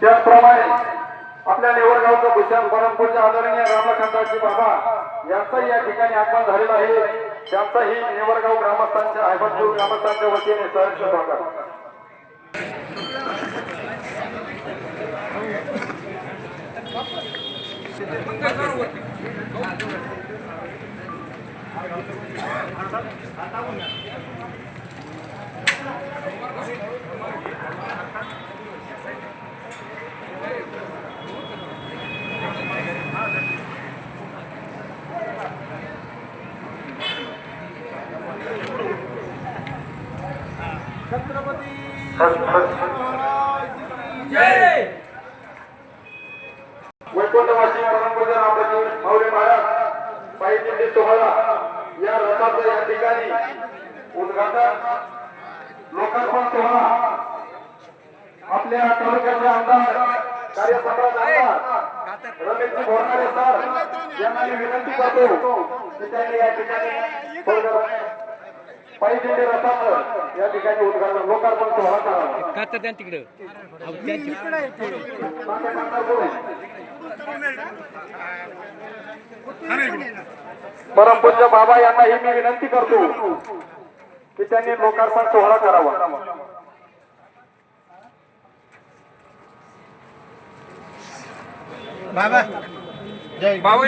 त्याचप्रमाणे आपल्या नेवरगावचं भूषण परमपूज्य आदरणीय रामखंडाजी बाबा यांचाही या ठिकाणी आगमन झालेला आहे. त्यांचाही नेवरगाव ग्रामस्थांच्या आयबनपूर ग्रामस्थांच्या वतीने सहर्ष स्वागत. छत्रपती वैकुंठवासी परमपूज्य रामजी माऊली महाराज पायी दिंडी सोहळा या रथाचं या ठिकाणी उद्घाटन लोकार्पण सोहळा आपल्या तालुक्याचे आमदार कार्यसम्राट आमदार रमेशजी बोरनारे सर यांना मी विनंती करतो की त्यांनी या ठिकाणी पायी दिंडी रथाचं या ठिकाणी उद्घाटन लोकार्पण सोहळा करावा. का त्या तिकडे परमपूज्य बाबा यांनाही मी विनंती करतो की त्यांनी लोकार्पण सोहळा करावा. बाबा जय बाबा